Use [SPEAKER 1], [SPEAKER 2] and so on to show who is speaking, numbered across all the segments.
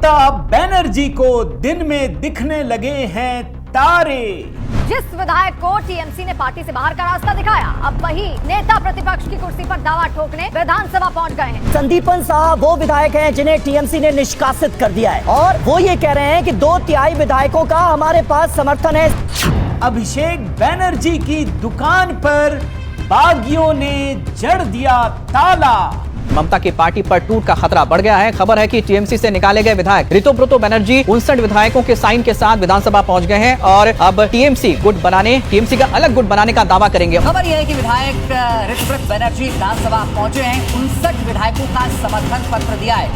[SPEAKER 1] ममता बनर्जी को दिन में दिखने लगे हैं तारे।
[SPEAKER 2] जिस विधायक को टीएमसी ने पार्टी से बाहर का रास्ता दिखाया, अब वही नेता प्रतिपक्ष की कुर्सी पर दावा ठोकने विधानसभा पहुंच गए हैं।
[SPEAKER 3] संदीपन साहब वो विधायक हैं जिन्हें टीएमसी ने निष्कासित कर दिया है और वो ये कह रहे हैं कि 2/3 विधायकों का हमारे पास समर्थन है।
[SPEAKER 1] अभिषेक बनर्जी की दुकान पर बागियों ने जड़ दिया ताला।
[SPEAKER 4] ममता की पार्टी पर टूट का खतरा बढ़ गया है। खबर है कि टीएमसी से निकाले गए विधायक ऋतुब्रत बनर्जी 59 विधायकों के साइन के साथ विधानसभा पहुंच गए हैं और अब टीएमसी का अलग गुट बनाने का दावा करेंगे।
[SPEAKER 5] खबर यह है कि विधायक ऋतुब्रत बनर्जी विधानसभा पहुंचे हैं। 59 विधायकों का समर्थन पत्र दिया है।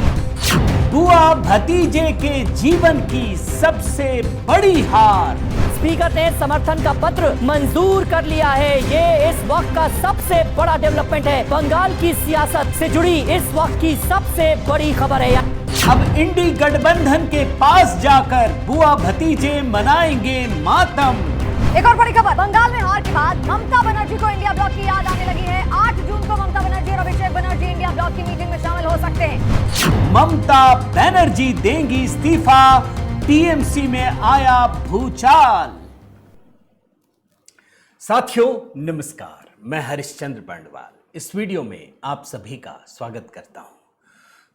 [SPEAKER 1] बुआ भतीजे के जीवन की सबसे बड़ी हार।
[SPEAKER 3] स्पीकर ने समर्थन का पत्र मंजूर कर लिया है। ये इस वक्त का सबसे बड़ा डेवलपमेंट है। बंगाल की सियासत से जुड़ी इस वक्त की सबसे बड़ी खबर है।
[SPEAKER 1] अब इंडी गठबंधन के पास जाकर बुआ भतीजे मनाएंगे मातम।
[SPEAKER 2] एक और बड़ी खबर, बंगाल में हार के बाद ममता बनर्जी को इंडिया ब्लॉक की याद आने लगी है। 8 जून को ममता बनर्जी और अभिषेक बनर्जी इंडिया ब्लॉक की मीटिंग में शामिल हो सकते हैं।
[SPEAKER 1] ममता बनर्जी देंगी इस्तीफा, टीएमसी में आया भूचाल। साथियों नमस्कार, मैं हरिश्चंद्र बंडवाल इस वीडियो में आप सभी का स्वागत करता हूं।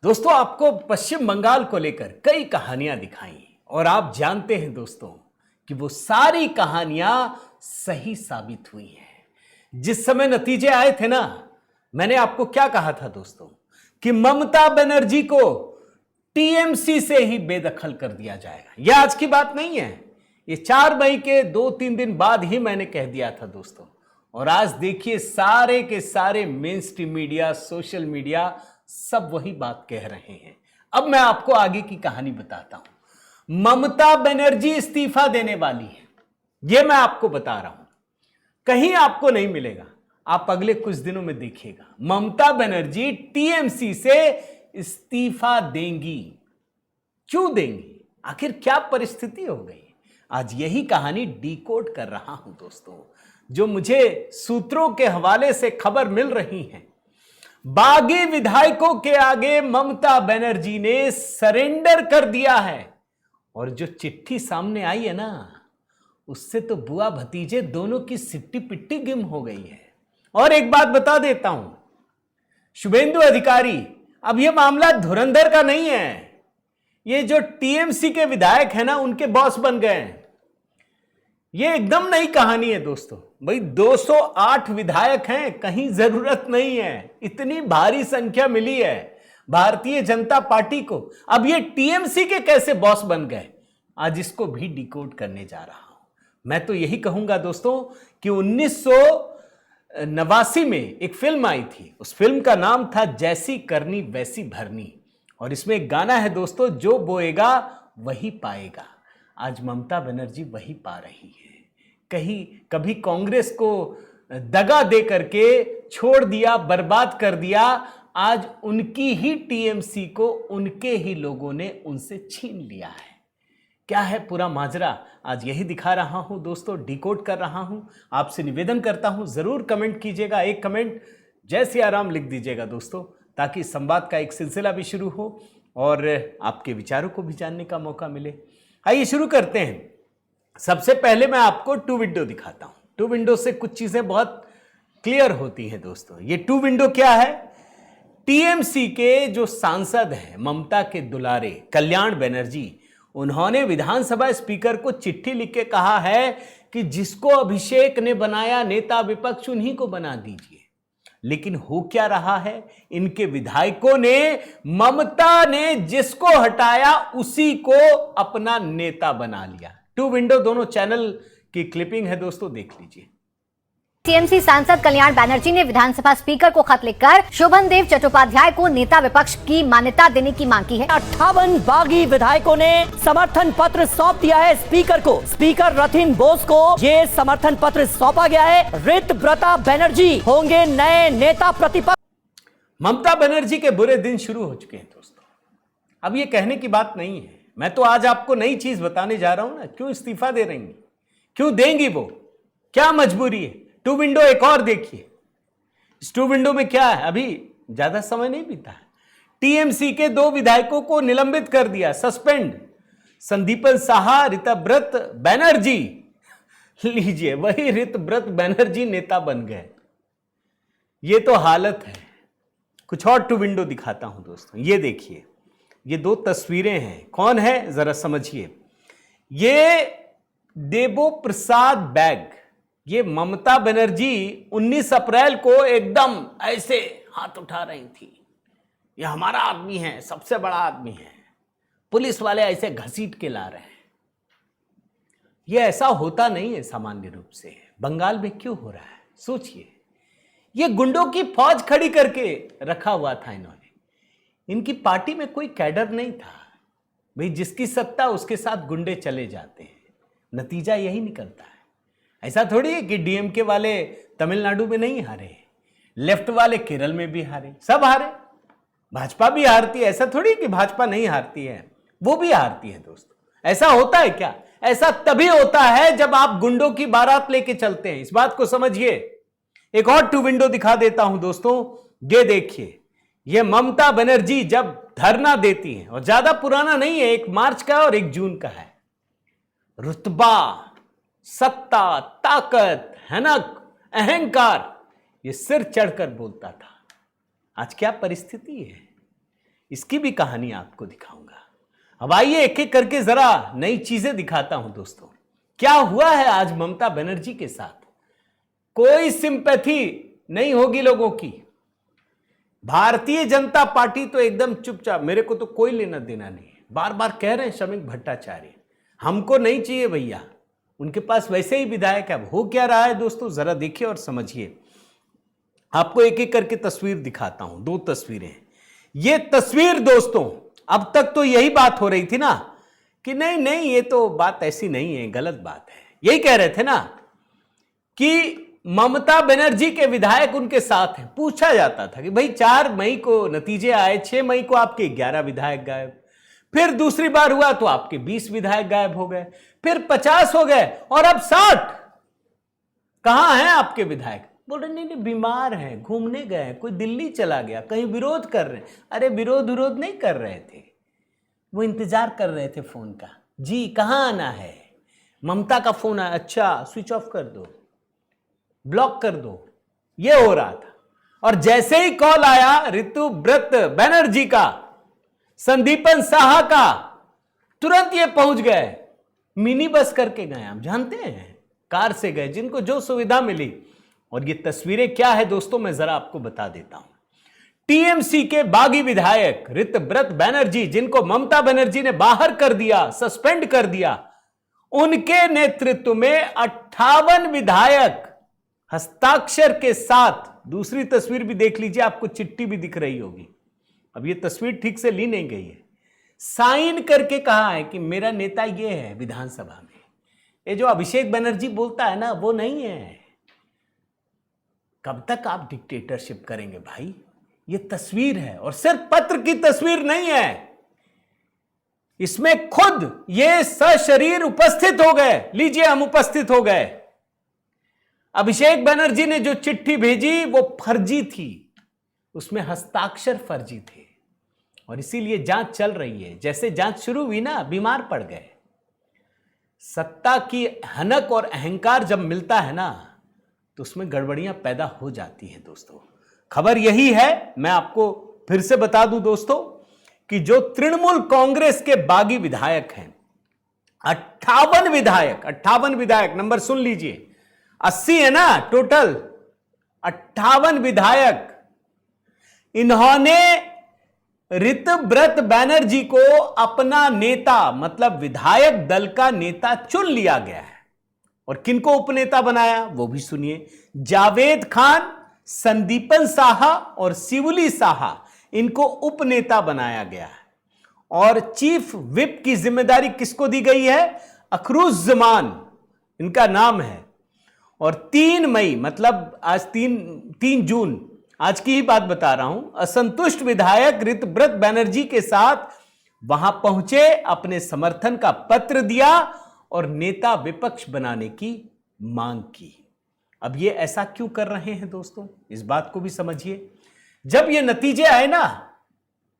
[SPEAKER 1] दोस्तों, आपको पश्चिम बंगाल को लेकर कई कहानियां दिखाई और आप जानते हैं दोस्तों कि वो सारी कहानियां सही साबित हुई हैं। जिस समय नतीजे आए थे ना, मैंने आपको क्या कहा था दोस्तों कि ममता बनर्जी को टीएमसी से ही बेदखल कर दिया जाएगा। यह आज की बात नहीं है, ये 4 मई के 2-3 दिन बाद ही मैंने कह दिया था दोस्तों। और आज देखिए सारे के सारे main stream media, social media सब वही बात कह रहे हैं। अब मैं आपको आगे की कहानी बताता हूं। ममता बनर्जी इस्तीफा देने वाली है, यह मैं आपको बता रहा हूं। कहीं आपको नहीं मिलेगा, आप अगले कुछ दिनों में देखिएगा। ममता बनर्जी टीएमसी से इस्तीफा देंगी। क्यों देंगी, आखिर क्या परिस्थिति हो गई, आज यही कहानी डीकोड कर रहा हूं दोस्तों। जो मुझे सूत्रों के हवाले से खबर मिल रही है, बागी विधायकों के आगे ममता बनर्जी ने सरेंडर कर दिया है। और जो चिट्ठी सामने आई है ना, उससे तो बुआ भतीजे दोनों की सिट्टी पिट्टी गिम हो गई है। और एक बात बता देता हूं, शुभेंदु अधिकारी, अब यह मामला धुरंधर का नहीं है। ये जो टीएमसी के विधायक है ना, उनके बॉस बन गए हैं। ये एकदम नई कहानी है दोस्तों। भाई 208 विधायक हैं, कहीं जरूरत नहीं है। इतनी भारी संख्या मिली है भारतीय जनता पार्टी को। अब ये टीएमसी के कैसे बॉस बन गए, आज इसको भी डिकोड करने जा रहा हूं। मैं तो यही कहूंगा दोस्तों कि 1989 में एक फिल्म आई थी, उस फिल्म का नाम था जैसी करनी वैसी भरनी। और इसमें एक गाना है दोस्तों, जो बोएगा वही पाएगा। आज ममता बनर्जी वही पा रही है। कभी कांग्रेस को दगा दे करके छोड़ दिया, बर्बाद कर दिया। आज उनकी ही टीएमसी को उनके ही लोगों ने उनसे छीन लिया है। क्या है पूरा माजरा, आज यही दिखा रहा हूं दोस्तों, डिकोड कर रहा हूं। आपसे निवेदन करता हूं, जरूर कमेंट कीजिएगा। एक कमेंट जय सिया राम लिख दीजिएगा दोस्तों, ताकि संवाद का एक सिलसिला भी शुरू हो और आपके विचारों को भी जानने का मौका मिले। आइए शुरू करते हैं। सबसे पहले मैं आपको 2 विंडो दिखाता हूं। 2 विंडो से कुछ चीजें बहुत क्लियर होती हैं दोस्तों। ये 2 विंडो क्या है, टीएमसी के जो सांसद हैं ममता के दुलारे कल्याण बनर्जी, उन्होंने विधानसभा स्पीकर को चिट्ठी लिख के कहा है कि जिसको अभिषेक ने बनाया नेता विपक्ष, उन्हीं को बना दीजिए। लेकिन हो क्या रहा है, इनके विधायकों ने ममता ने जिसको हटाया उसी को अपना नेता बना लिया। 2 विंडो दोनों चैनल की क्लिपिंग है दोस्तों, देख लीजिए।
[SPEAKER 2] टीएमसी सांसद कल्याण बनर्जी ने विधानसभा स्पीकर को खत लिखकर शोभनदेव चट्टोपाध्याय को नेता विपक्ष की मान्यता देने की मांग की है।
[SPEAKER 3] 58 बागी विधायकों ने समर्थन पत्र सौंप दिया है स्पीकर को। स्पीकर रथिन बोस को ये समर्थन पत्र सौंपा गया है। ऋतुब्रत बनर्जी होंगे नए नेता प्रतिपक्ष।
[SPEAKER 1] ममता बनर्जी के बुरे दिन शुरू हो चुके हैं दोस्तों। अब ये कहने की बात नहीं है, मैं तो आज आपको नई चीज बताने जा रहा हूं ना। क्यों इस्तीफा दे रही, क्यों देंगी वो, क्या मजबूरी है। 2 विंडो एक और देखिए। इस 2 विंडो में क्या है, अभी ज्यादा समय नहीं बीता है। टीएमसी के 2 विधायकों को निलंबित कर दिया, सस्पेंड। संदीपन साहा, ऋतव्रत बनर्जी, लीजिए वही ऋतव्रत बनर्जी नेता बन गए। ये तो हालत है। कुछ और टू विंडो दिखाता हूं दोस्तों, ये देखिए, ये 2 तस्वीरें हैं। कौन है जरा समझिए। ये देबो प्रसाद बैग, ये ममता बनर्जी 19 अप्रैल को एकदम ऐसे हाथ उठा रही थी, ये हमारा आदमी है, सबसे बड़ा आदमी है, पुलिस वाले ऐसे घसीट के ला रहे हैं। ये ऐसा होता नहीं है सामान्य रूप से। बंगाल में क्यों हो रहा है सोचिए। ये गुंडों की फौज खड़ी करके रखा हुआ था इन्होंने। इनकी पार्टी में कोई कैडर नहीं था भाई, जिसकी सत्ता उसके साथ गुंडे चले जाते हैं, नतीजा यही निकलता है। ऐसा थोड़ी है कि डीएमके वाले तमिलनाडु में नहीं हारे, लेफ्ट वाले केरल में भी हारे, सब हारे। भाजपा भी हारती है, ऐसा थोड़ी कि भाजपा नहीं हारती है, वो भी हारती है दोस्तों। ऐसा होता है क्या? ऐसा तभी होता है जब आप गुंडों की बारात लेके चलते हैं, इस बात को समझिए। एक और टू विंडो दिखा देता हूं दोस्तों, ये देखिए, ये ममता बनर्जी जब धरना देती हैं, और ज्यादा पुराना नहीं है, 1 मार्च का और 1 जून का है। रुतबा, सत्ता, ताकत, हनक, अहंकार, ये सिर चढ़कर बोलता था। आज क्या परिस्थिति है, इसकी भी कहानी आपको दिखाऊंगा। अब आइए एक एक करके जरा नई चीजें दिखाता हूं दोस्तों। क्या हुआ है आज ममता बनर्जी के साथ? कोई सिंपैथी नहीं होगी लोगों की। भारतीय जनता पार्टी तो एकदम चुपचाप, मेरे को तो कोई लेना देना नहीं है। बार बार कह रहे हैं श्रमिक भट्टाचार्य, हमको नहीं चाहिए भैया, उनके पास वैसे ही विधायक है। अब हो क्या रहा है दोस्तों, जरा देखिए और समझिए। आपको एक एक करके तस्वीर दिखाता हूं, 2 तस्वीरें। ये तस्वीर दोस्तों, अब तक तो यही बात हो रही थी ना कि नहीं नहीं ये तो बात ऐसी नहीं है, गलत बात है। यही कह रहे थे ना कि ममता बनर्जी के विधायक उनके साथ हैं। पूछा जाता था कि भाई 4 मई को नतीजे आए, 6 मई को आपके 11 विधायक गायब, फिर दूसरी बार हुआ तो आपके 20 विधायक गायब हो गए, फिर 50 हो गए और अब 60। कहां हैं आपके विधायक? बोल रहे नहीं बीमार हैं, घूमने गए, कोई दिल्ली चला गया, कहीं विरोध कर रहे हैं। अरे विरोध नहीं कर रहे थे, वो इंतजार कर रहे थे फोन का। जी कहां आना है? ममता का फोन आया, अच्छा स्विच ऑफ कर दो, ब्लॉक कर दो, ये हो रहा था। और जैसे ही कॉल आया ऋतव्रत बनर्जी का, संदीपन साहा का, तुरंत ये पहुंच गए। मिनी बस करके गए, आप जानते हैं, कार से गए, जिनको जो सुविधा मिली। और ये तस्वीरें क्या है दोस्तों, मैं जरा आपको बता देता हूं। टीएमसी के बागी विधायक ऋतव्रत बनर्जी, जिनको ममता बनर्जी ने बाहर कर दिया, सस्पेंड कर दिया, उनके नेतृत्व में 58 विधायक हस्ताक्षर के साथ, दूसरी तस्वीर भी देख लीजिए, आपको चिट्ठी भी दिख रही होगी, अब ये तस्वीर ठीक से ली नहीं गई है, साइन करके कहा है कि मेरा नेता ये है विधानसभा में। ये जो अभिषेक बनर्जी बोलता है ना, वो नहीं है। कब तक आप डिक्टेटरशिप करेंगे भाई? ये तस्वीर है, और सिर्फ पत्र की तस्वीर नहीं है, इसमें खुद ये सशरीर उपस्थित हो गए। लीजिए, हम उपस्थित हो गए। अभिषेक बनर्जी ने जो चिट्ठी भेजी वो फर्जी थी, उसमें हस्ताक्षर फर्जी थे, और इसीलिए जांच चल रही है। जैसे जांच शुरू हुई ना, बीमार पड़ गए। सत्ता की हनक और अहंकार जब मिलता है ना, तो उसमें गड़बड़ियां पैदा हो जाती हैं दोस्तों। खबर यही है, मैं आपको फिर से बता दूं दोस्तों, कि जो तृणमूल कांग्रेस के बागी विधायक हैं, 58 विधायक, नंबर सुन लीजिए, 80 है ना टोटल, 58 विधायक, इन्होंने ऋतव्रत बनर्जी को अपना नेता, मतलब विधायक दल का नेता चुन लिया गया है। और किनको उपनेता बनाया वो भी सुनिए। जावेद खान, संदीपन साहा और शिवली साहा, इनको उपनेता बनाया गया है। और चीफ विप की जिम्मेदारी किसको दी गई है? अखरुज जमान इनका नाम है। और 3 मई, मतलब आज 3 जून, आज की ही बात बता रहा हूं, असंतुष्ट विधायक ऋतव्रत बनर्जी के साथ वहां पहुंचे, अपने समर्थन का पत्र दिया और नेता विपक्ष बनाने की मांग की। अब ये ऐसा क्यों कर रहे हैं दोस्तों, इस बात को भी समझिए। जब ये नतीजे आए ना,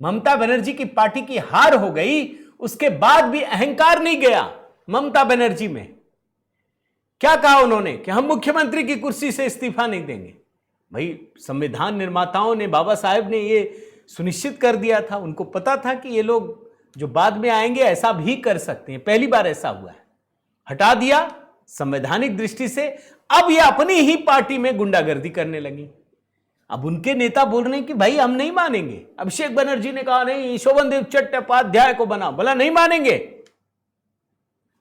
[SPEAKER 1] ममता बनर्जी की पार्टी की हार हो गई, उसके बाद भी अहंकार नहीं गया ममता बनर्जी में। क्या कहा उन्होंने कि हम मुख्यमंत्री की कुर्सी से इस्तीफा नहीं देंगे। भाई संविधान निर्माताओं ने, बाबा साहेब ने ये सुनिश्चित कर दिया था, उनको पता था कि ये लोग जो बाद में आएंगे ऐसा भी कर सकते हैं। पहली बार ऐसा हुआ है, हटा दिया संवैधानिक दृष्टि से। अब ये अपनी ही पार्टी में गुंडागर्दी करने लगी। अब उनके नेता बोल रहे हैं कि भाई हम नहीं मानेंगे। अभिषेक बनर्जी ने कहा नहीं, शोभनदेव चट्टोपाध्याय को बनाओ, बोला नहीं मानेंगे।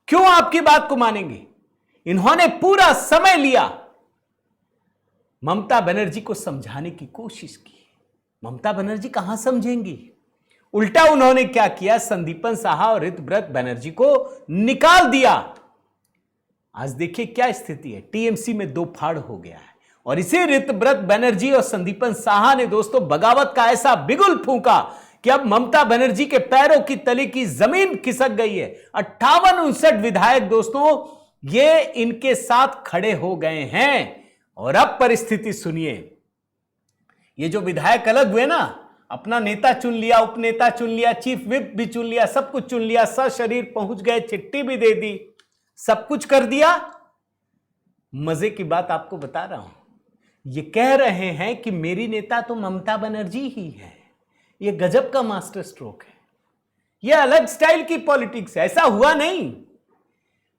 [SPEAKER 1] क्यों आपकी बात को मानेंगे? इन्होंने पूरा समय लिया, ममता बनर्जी को समझाने की कोशिश की। ममता बनर्जी कहां समझेंगी? उल्टा उन्होंने क्या किया, संदीपन साहा और ऋतव्रत बनर्जी को निकाल दिया। आज देखिए क्या स्थिति है, टीएमसी में दो फाड़ हो गया है। और इसी ऋतव्रत बनर्जी और संदीपन साहा ने दोस्तों बगावत का ऐसा बिगुल फूंका कि अब ममता बनर्जी के पैरों की तले की जमीन खिसक गई है। 58-59 विधायक दोस्तों ये इनके साथ खड़े हो गए हैं। और अब परिस्थिति सुनिए, ये जो विधायक अलग हुए ना, अपना नेता चुन लिया, उपनेता चुन लिया, चीफ विप भी चुन लिया, सब कुछ चुन लिया, सशरीर पहुंच गए, चिट्ठी भी दे दी, सब कुछ कर दिया। मजे की बात आपको बता रहा हूं, ये कह रहे हैं कि मेरी नेता तो ममता बनर्जी ही है। ये गजब का मास्टर स्ट्रोक है, ये अलग स्टाइल की पॉलिटिक्स है। ऐसा हुआ नहीं,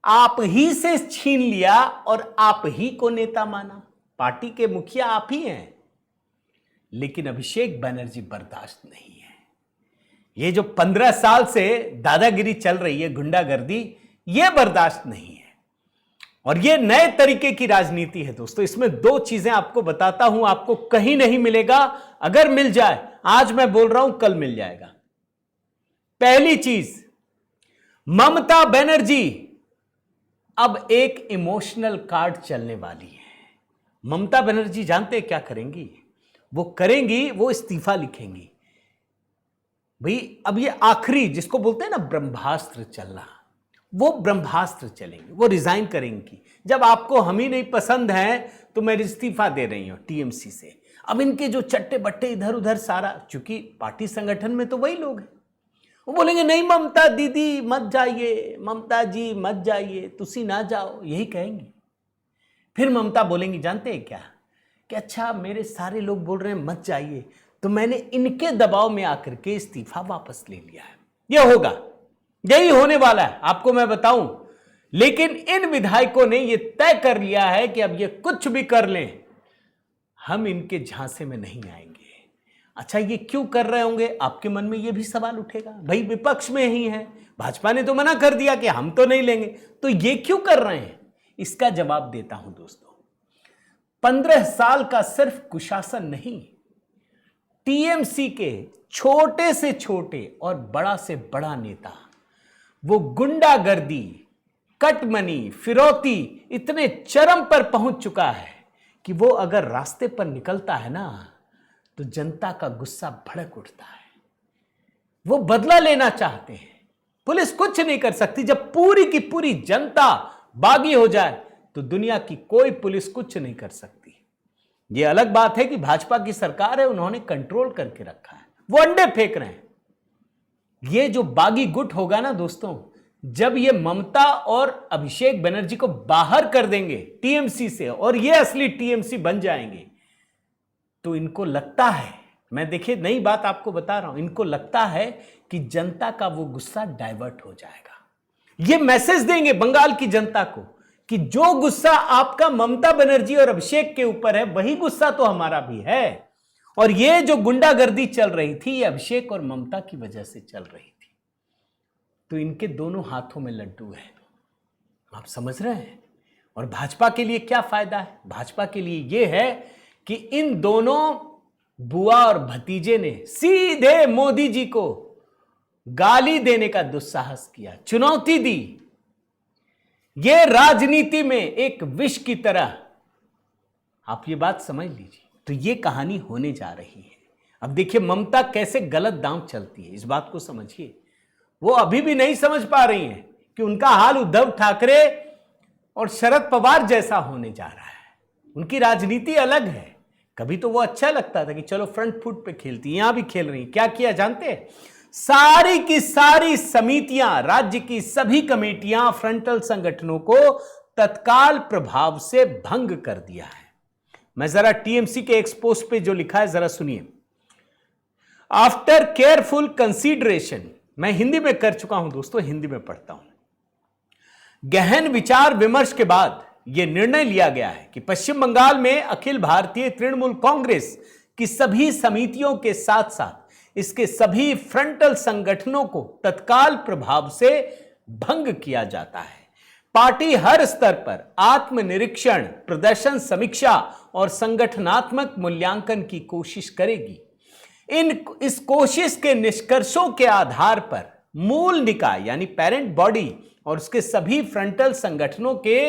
[SPEAKER 1] आप ही से छीन लिया और आप ही को नेता माना। पार्टी के मुखिया आप ही हैं, लेकिन अभिषेक बनर्जी बर्दाश्त नहीं है। ये जो 15 साल से दादागिरी चल रही है, गुंडागर्दी, ये बर्दाश्त नहीं है। और ये नए तरीके की राजनीति है दोस्तों। इसमें दो चीजें आपको बताता हूं, आपको कहीं नहीं मिलेगा। अगर मिल जाए, आज मैं बोल रहा हूं कल मिल जाएगा। पहली चीज, ममता बनर्जी अब एक इमोशनल कार्ड चलने वाली है। ममता बनर्जी जानते हैं क्या करेंगी? वो करेंगी, वो इस्तीफा लिखेंगी। भाई अब ये आखिरी, जिसको बोलते हैं ना ब्रह्मास्त्र चलना, वो ब्रह्मास्त्र चलेंगे, वो रिजाइन करेंगी। जब आपको हम ही नहीं पसंद हैं तो मैं इस्तीफा दे रही हूं टीएमसी से। अब इनके जो चट्टे बट्टे इधर उधर सारा, चूंकि पार्टी संगठन में तो वही लोग हैं, वो बोलेंगे नहीं ममता दीदी मत जाइए, ममता जी मत जाइए, तुसी ना जाओ, यही कहेंगी। फिर ममता बोलेंगी जानते हैं क्या, कि अच्छा मेरे सारे लोग बोल रहे हैं मत जाइए, तो मैंने इनके दबाव में आकर के इस्तीफा वापस ले लिया है। यह होगा, यही होने वाला है, आपको मैं बताऊं। लेकिन इन विधायकों ने यह तय कर लिया है कि अब ये कुछ भी कर लें, हम इनके झांसे में नहीं आएंगे। अच्छा ये क्यों कर रहे होंगे, आपके मन में यह भी सवाल उठेगा। भाई विपक्ष में ही है, भाजपा ने तो मना कर दिया कि हम तो नहीं लेंगे, तो ये क्यों कर रहे हैं? इसका जवाब देता हूं दोस्तों। 15 साल का सिर्फ कुशासन नहीं, टीएमसी के छोटे से छोटे और बड़ा से बड़ा नेता, वो गुंडागर्दी, कटमनी, फिरौती इतने चरम पर पहुंच चुका है कि वो अगर रास्ते पर निकलता है ना, तो जनता का गुस्सा भड़क उठता है। वो बदला लेना चाहते हैं। पुलिस कुछ नहीं कर सकती। जब पूरी की पूरी जनता बागी हो जाए तो दुनिया की कोई पुलिस कुछ नहीं कर सकती। ये अलग बात है कि भाजपा की सरकार है, उन्होंने कंट्रोल करके रखा है, वो अंडे फेंक रहे हैं। ये जो बागी गुट होगा ना दोस्तों, जब ये ममता और अभिषेक बनर्जी को बाहर कर देंगे टीएमसी से और ये असली टीएमसी बन जाएंगे, तो इनको लगता है, मैं देखिए नई बात आपको बता रहा हूं, इनको लगता है कि जनता का वो गुस्सा डाइवर्ट हो जाएगा। ये मैसेज देंगे बंगाल की जनता को कि जो गुस्सा आपका ममता बनर्जी और अभिषेक के ऊपर है, वही गुस्सा तो हमारा भी है। और ये जो गुंडागर्दी चल रही थी, ये अभिषेक और ममता की वजह से चल रही थी। तो इनके दोनों हाथों में लड्डू है, आप समझ रहे हैं। और भाजपा के लिए क्या फायदा है? भाजपा के लिए यह है कि इन दोनों बुआ और भतीजे ने सीधे मोदी जी को गाली देने का दुस्साहस किया, चुनौती दी। यह राजनीति में एक विष की तरह, आप ये बात समझ लीजिए। तो ये कहानी होने जा रही है। अब देखिए ममता कैसे गलत दांव चलती है, इस बात को समझिए। वो अभी भी नहीं समझ पा रही हैं कि उनका हाल उद्धव ठाकरे और शरद पवार जैसा होने जा रहा है। उनकी राजनीति अलग है, कभी तो वो अच्छा लगता था कि चलो फ्रंट फुट पे खेलती, यहां भी खेल रही। क्या किया जानते हैं? सारी की सारी समितियां, राज्य की सभी कमेटियां, फ्रंटल संगठनों को तत्काल प्रभाव से भंग कर दिया है। मैं जरा टीएमसी के एक्सपोज पे जो लिखा है जरा सुनिए। आफ्टर केयरफुल कंसीडरेशन, मैं हिंदी में कर चुका हूं दोस्तों, हिंदी में पढ़ता हूं। गहन विचार विमर्श के बाद यह निर्णय लिया गया है कि पश्चिम बंगाल में अखिल भारतीय तृणमूल कांग्रेस की सभी समितियों के साथ साथ इसके सभी फ्रंटल संगठनों को तत्काल प्रभाव से भंग किया जाता है। पार्टी हर स्तर पर आत्मनिरीक्षण, प्रदर्शन समीक्षा और संगठनात्मक मूल्यांकन की कोशिश करेगी। इस कोशिश के निष्कर्षों के आधार पर मूल निकाय यानी पेरेंट बॉडी और उसके सभी फ्रंटल संगठनों के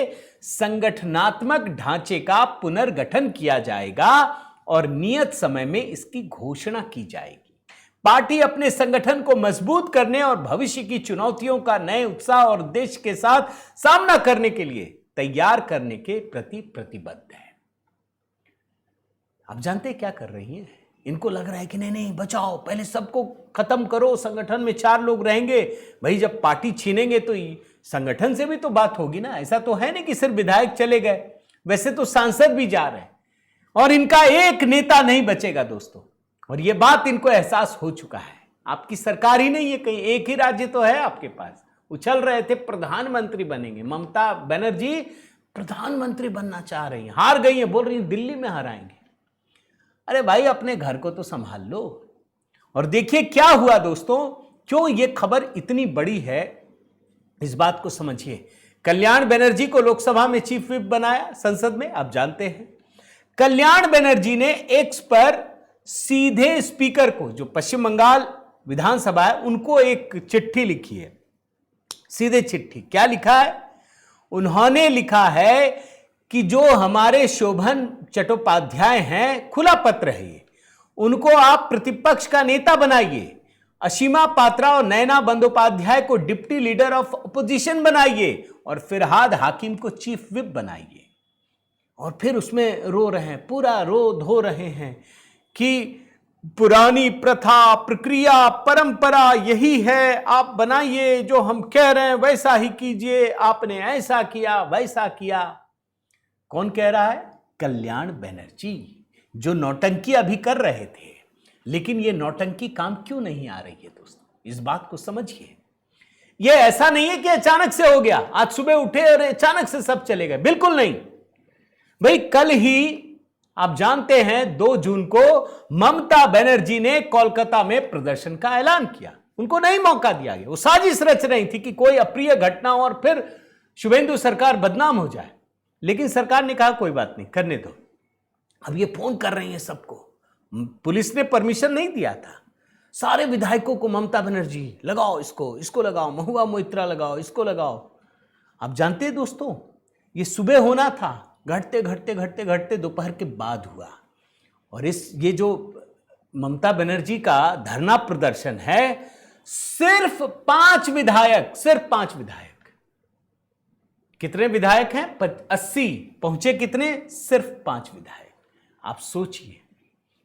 [SPEAKER 1] संगठनात्मक ढांचे का पुनर्गठन किया जाएगा और नियत समय में इसकी घोषणा की जाएगी। पार्टी अपने संगठन को मजबूत करने और भविष्य की चुनौतियों का नए उत्साह और उद्देश्य के साथ सामना करने के लिए तैयार करने के प्रति प्रतिबद्ध है। आप जानते हैं क्या कर रही हैं? इनको लग रहा है कि नहीं नहीं बचाओ, पहले सबको खत्म करो, संगठन में 4 लोग रहेंगे। भाई जब पार्टी छीनेंगे तो संगठन से भी तो बात होगी ना। ऐसा तो है नहीं कि सिर्फ विधायक चले गए, वैसे तो सांसद भी जा रहे हैं और इनका एक नेता नहीं बचेगा दोस्तों। और यह बात इनको एहसास हो चुका है। आपकी सरकार ही नहीं है, कहीं एक ही राज्य तो है आपके पास। उछल रहे थे प्रधानमंत्री बनेंगे, ममता बनर्जी प्रधानमंत्री बनना चाह रही हैं, हार गई हैं, बोल रही हैं दिल्ली में हराएंगे। अरे भाई अपने घर को तो संभाल लो। और देखिए क्या हुआ दोस्तों, क्यों यह खबर इतनी बड़ी है, इस बात को समझिए। कल्याण बनर्जी को लोकसभा में चीफ व्हिप बनाया संसद में, आप जानते हैं। कल्याण बनर्जी ने एक्स पर सीधे स्पीकर को, जो पश्चिम बंगाल विधानसभा है, उनको एक चिट्ठी लिखी है, सीधे चिट्ठी। क्या लिखा है? उन्होंने लिखा है कि जो हमारे शोभन चट्टोपाध्याय हैं, खुला पत्र है ये, उनको आप प्रतिपक्ष का नेता बनाइए। असीमा पात्रा और नैना बंदोपाध्याय को डिप्टी लीडर ऑफ अपोजिशन बनाइए और फिरहाद हाकिम को चीफ व्हिप बनाइए। और फिर उसमें रो रहे हैं, पूरा रो धो रहे हैं कि पुरानी प्रथा, प्रक्रिया, परंपरा यही है, आप बनाइए, जो हम कह रहे हैं वैसा ही कीजिए, आपने ऐसा किया वैसा किया। कौन कह रहा है? कल्याण बनर्जी, जो नौटंकी अभी कर रहे थे। लेकिन यह नौटंकी काम क्यों नहीं आ रही है दोस्तों, इस बात को समझिए। यह ऐसा नहीं है कि अचानक से हो गया, आज सुबह उठे और अचानक से सब चले गए, बिल्कुल नहीं। भाई कल ही आप जानते हैं 2 जून को ममता बनर्जी ने कोलकाता में प्रदर्शन का ऐलान किया। उनको नहीं मौका दिया गया। वो साजिश रच रही थी कि कोई अप्रिय घटना और फिर शुभेंदु सरकार बदनाम हो जाए। लेकिन सरकार ने कहा कोई बात नहीं, करने दो। अब ये फोन कर रही हैं सबको, पुलिस ने परमिशन नहीं दिया था। सारे विधायकों को ममता बनर्जी लगाओ, इसको लगाओ, महुआ मोइत्रा लगाओ, इसको लगाओ। आप जानते हैं दोस्तों, ये सुबह होना था, घटते घटते घटते घटते दोपहर के बाद हुआ। और ये जो ममता बनर्जी का धरना प्रदर्शन है, सिर्फ 5 विधायक, सिर्फ 5 विधायक। कितने विधायक हैं? 80 पहुंचे कितने? सिर्फ 5 विधायक। आप सोचिए,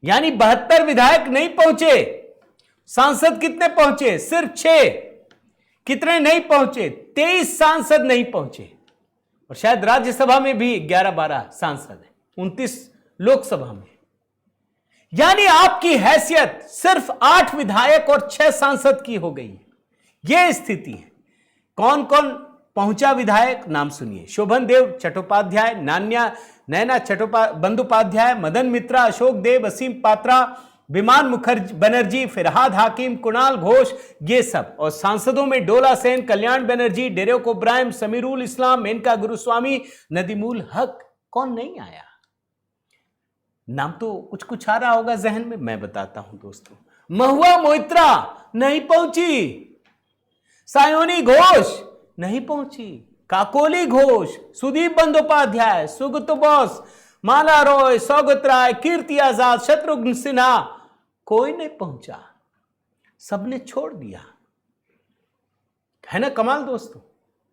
[SPEAKER 1] यानी 72 विधायक नहीं पहुंचे। सांसद कितने पहुंचे? सिर्फ 6। कितने नहीं पहुंचे? 23 सांसद नहीं पहुंचे। और शायद राज्यसभा में भी 11-12 सांसद हैं, 29 लोकसभा में। यानी आपकी हैसियत सिर्फ 8 विधायक और 6 सांसद की हो गई है। यह स्थिति है। कौन कौन पहुंचा विधायक? नाम सुनिए। शोभन देव चट्टोपाध्याय, नैना बंदोपाध्याय, मदन मित्रा, अशोक देव, असीम पात्रा, विमान मुखर्जी बनर्जी, फिरहाद हाकिम, कुणाल घोष, ये सब। और सांसदों में डोला सेन, कल्याण बनर्जी, डेरेक ओब्रायन, समीरुल इस्लाम, मेनका गुरुस्वामी, नदीमुल हक। कौन नहीं आया? नाम तो कुछ कुछ आ रहा होगा जहन में, मैं बताता हूं दोस्तों। महुआ मोइत्रा नहीं पहुंची, सायोनी घोष नहीं पहुंची, काकोली घोष, सुदीप बंदोपाध्याय, सुगत बोस, माला रॉय, सौगत राय, कीर्ति आजाद, शत्रुघ्न सिन्हा, कोई नहीं पहुंचा। सबने छोड़ दिया। है ना कमाल दोस्तों,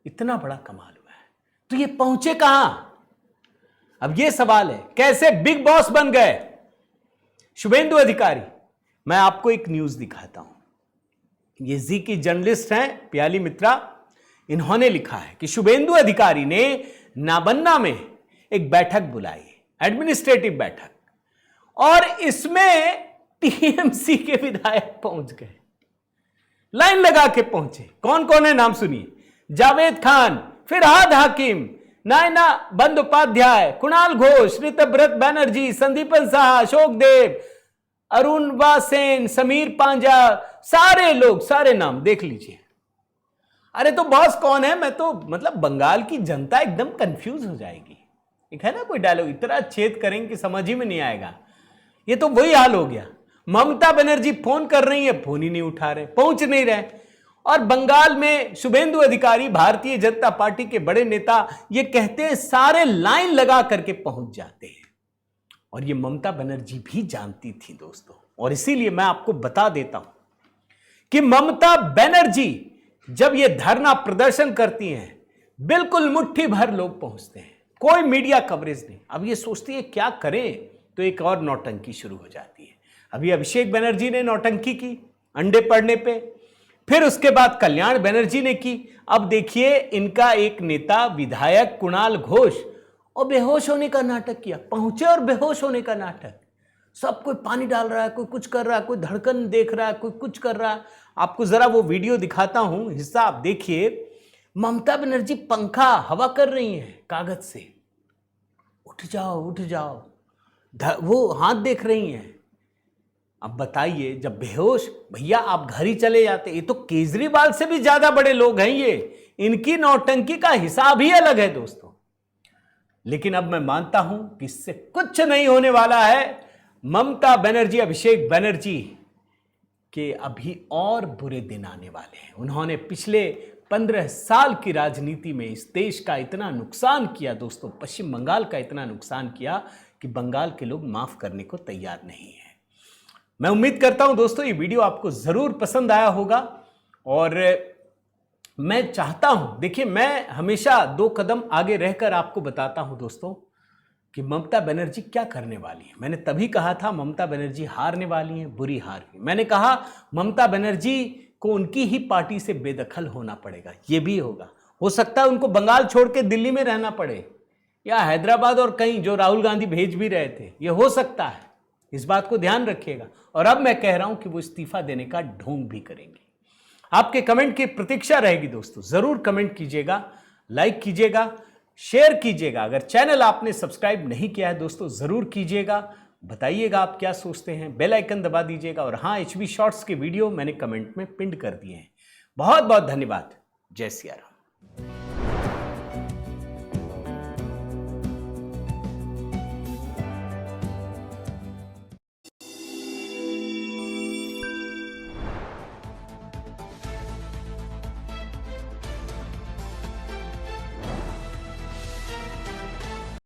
[SPEAKER 1] इतना बड़ा कमाल हुआ है। तो ये पहुंचे कहां? अब ये सवाल है, कैसे बिग बॉस बन गए? शुभेंदु अधिकारी, मैं आपको एक न्यूज दिखाता हूं। ये जी की जर्नलिस्ट हैं प्याली मित्रा, इन्होंने लिखा है कि शुभेंदु अधिकारी ने नाबन्ना में एक बैठक बुलाई, एडमिनिस्ट्रेटिव बैठक, और इसमें टीएमसी के विधायक पहुंच गए, लाइन लगा के पहुंचे। कौन कौन है नाम सुनिए, जावेद खान, फिरहाद हाकिम, नायना बंदोपाध्याय, कुणाल घोष, ऋतव्रत बनर्जी, संदीपन साहा, अशोक देव, अरुण वासेन, समीर पांजा, सारे लोग, सारे नाम देख लीजिए। अरे तो बॉस कौन है? मैं तो मतलब बंगाल की जनता एकदम कंफ्यूज हो जाएगी। एक है ना कोई डायलॉग, इतना छेद करेंगे कि समझ ही में नहीं आएगा। ये तो वही हाल हो गया। ममता बनर्जी फोन कर रही है, फोन ही नहीं उठा रहे, पहुंच नहीं रहे। और बंगाल में शुभेंदु अधिकारी, भारतीय जनता पार्टी के बड़े नेता, ये कहते हैं सारे लाइन लगा करके पहुंच जाते हैं। और ये ममता बनर्जी भी जानती थी दोस्तों, और इसीलिए मैं आपको बता देता हूं कि ममता बनर्जी जब ये धरना प्रदर्शन करती हैं, बिल्कुल मुट्ठी भर लोग पहुंचते हैं, कोई मीडिया कवरेज नहीं। अब ये सोचती है क्या करें, तो एक और नौटंकी शुरू हो जाती है। अभी अभिषेक बनर्जी ने नौटंकी की अंडे पड़ने पे, फिर उसके बाद कल्याण बनर्जी ने की। अब देखिए इनका एक नेता विधायक कुणाल घोष, और बेहोश होने का नाटक किया, पहुंचे और बेहोश होने का नाटक। सब कोई पानी डाल रहा है, कोई कुछ कर रहा है, कोई धड़कन देख रहा है, कोई कुछ कर रहा है। आपको जरा वो वीडियो दिखाता हूं, हिस्सा आप देखिए। ममता बनर्जी पंखा हवा कर रही हैं कागज से, उठ जाओ उठ जाओ, वो हाथ देख रही हैं। अब बताइए, जब बेहोश, भैया आप घर ही चले जाते। ये तो केजरीवाल से भी ज्यादा बड़े लोग हैं ये, इनकी नौटंकी का हिसाब ही अलग है दोस्तों। लेकिन अब मैं मानता हूं कि इससे कुछ नहीं होने वाला है। ममता बनर्जी, अभिषेक बनर्जी के अभी और बुरे दिन आने वाले हैं। उन्होंने पिछले 15 साल की राजनीति में इस देश का इतना नुकसान किया दोस्तों, पश्चिम बंगाल का इतना नुकसान किया कि बंगाल के लोग माफ करने को तैयार नहीं है। मैं उम्मीद करता हूं दोस्तों ये वीडियो आपको जरूर पसंद आया होगा, और मैं चाहता हूं, देखिए मैं हमेशा 2 कदम आगे रहकर आपको बताता हूं दोस्तों कि ममता बनर्जी क्या करने वाली है। मैंने तभी कहा था ममता बनर्जी हारने वाली है, बुरी हार की। मैंने कहा ममता बनर्जी को उनकी ही पार्टी से बेदखल होना पड़ेगा। ये भी होगा, हो सकता है उनको बंगाल छोड़ के दिल्ली में रहना पड़े, या हैदराबाद और कहीं जो राहुल गांधी भेज भी रहे थे, ये हो सकता है। इस बात को ध्यान रखिएगा। और अब मैं कह रहा हूं कि वो इस्तीफा देने का ढोंग भी करेंगे। आपके कमेंट की प्रतीक्षा रहेगी दोस्तों, जरूर कमेंट कीजिएगा, लाइक कीजिएगा, शेयर कीजिएगा। अगर चैनल आपने सब्सक्राइब नहीं किया है दोस्तों, जरूर कीजिएगा। बताइएगा आप क्या सोचते हैं, बेल आइकन दबा दीजिएगा। और हाँ, HB शॉर्ट्स के वीडियो मैंने कमेंट में पिन कर दिए हैं। बहुत बहुत धन्यवाद। जय सिया राम।